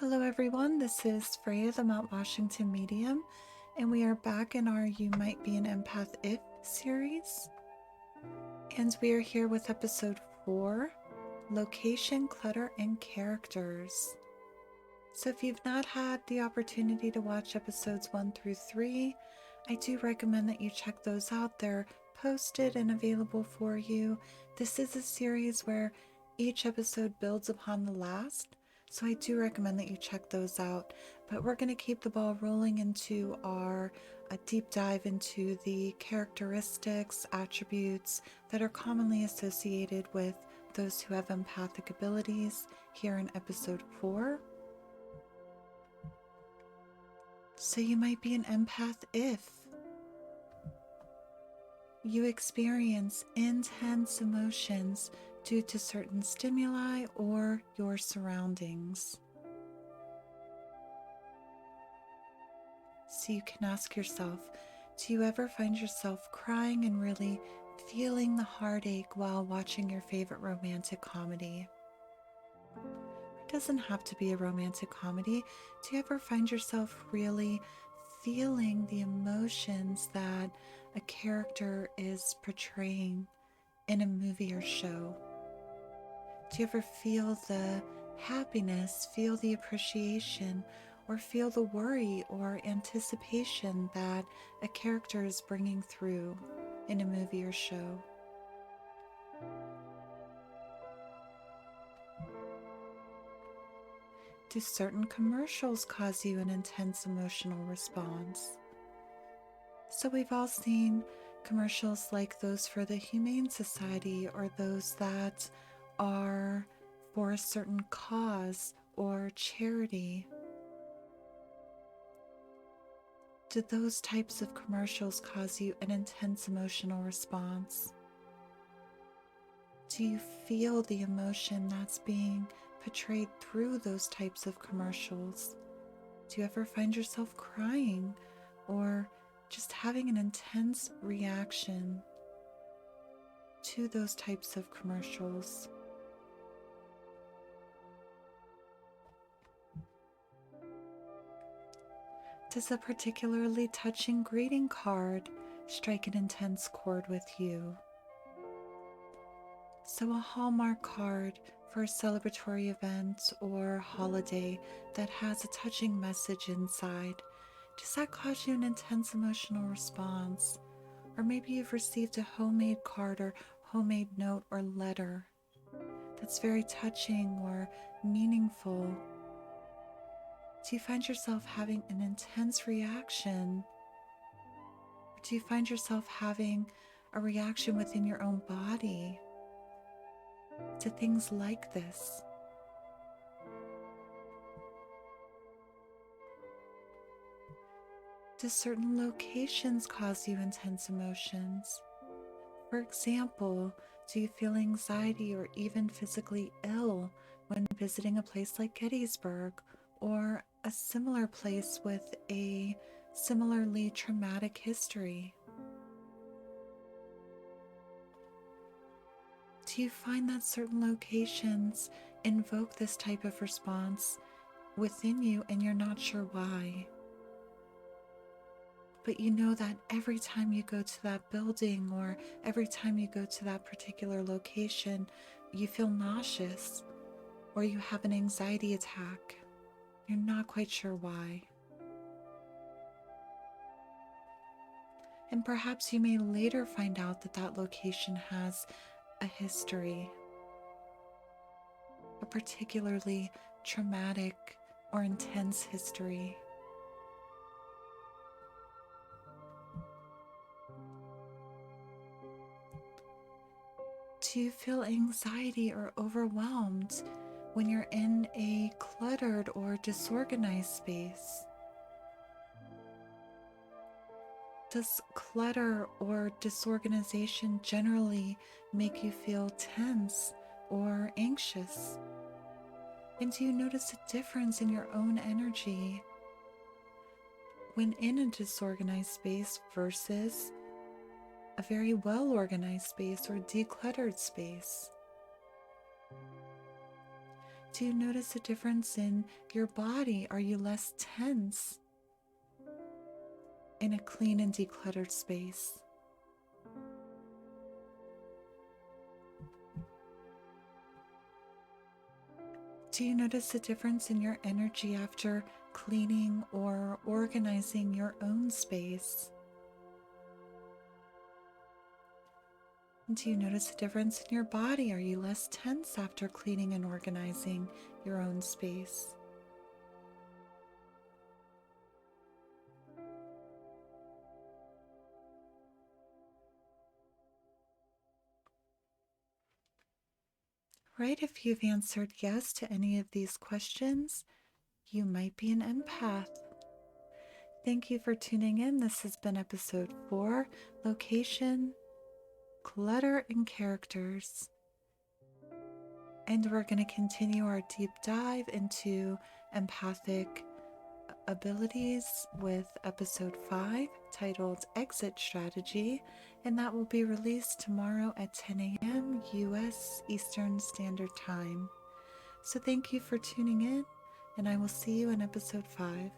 Hello everyone, this is Freya the Mount Washington Medium, and we are back in our You Might Be an Empath If series. And we are here with episode 4, Location, Clutter, and Characters. So if you've not had the opportunity to watch episodes 1 through 3, I do recommend that you check those out. They're posted and available for you. This is a series where each episode builds upon the last, so I do recommend that you check those out. But we're going to keep the ball rolling into a deep dive into the characteristics, attributes that are commonly associated with those who have empathic abilities here in episode 4. So you might be an empath if you experience intense emotions due to certain stimuli or your surroundings. So you can ask yourself, do you ever find yourself crying and really feeling the heartache while watching your favorite romantic comedy? It doesn't have to be a romantic comedy. Do you ever find yourself really feeling the emotions that a character is portraying in a movie or show? Do you ever feel the happiness, feel the appreciation, or feel the worry or anticipation that a character is bringing through in a movie or show? Do certain commercials cause you an intense emotional response? So we've all seen commercials like those for the Humane Society or those that are for a certain cause or charity. Do those types of commercials cause you an intense emotional response? Do you feel the emotion that's being portrayed through those types of commercials? Do you ever find yourself crying or just having an intense reaction to those types of commercials? Does a particularly touching greeting card strike an intense chord with you? So a Hallmark card for a celebratory event or holiday that has a touching message inside, does that cause you an intense emotional response? Or maybe you've received a homemade card or homemade note or letter that's very touching or meaningful. Do you find yourself having an intense reaction? Or do you find yourself having a reaction within your own body to things like this? Do certain locations cause you intense emotions? For example, do you feel anxiety or even physically ill when visiting a place like Gettysburg or a similar place with a similarly traumatic history? Do you find that certain locations invoke this type of response within you and you're not sure why? But you know that every time you go to that building or every time you go to that particular location, you feel nauseous or you have an anxiety attack. You're not quite sure why. And perhaps you may later find out that that location has a history, a particularly traumatic or intense history. Do you feel anxiety or overwhelmed when you're in a cluttered or disorganized space? Does clutter or disorganization generally make you feel tense or anxious? And do you notice a difference in your own energy when in a disorganized space versus a very well-organized space or decluttered space? Do Do you notice a difference in your body? Are you less tense in a clean and decluttered space? Do you notice a difference in your energy after cleaning or organizing your own space? Do you notice a difference in your body? Are you less tense after cleaning and organizing your own space? Right, if you've answered yes to any of these questions, you might be an empath. Thank you for tuning in. This has been episode 4, Location, Clutter, and Characters. And we're going to continue our deep dive into empathic abilities with episode 5, titled Exit Strategy, and that will be released tomorrow at 10 a.m. US Eastern Standard Time. So thank you for tuning in, and I will see you in episode 5.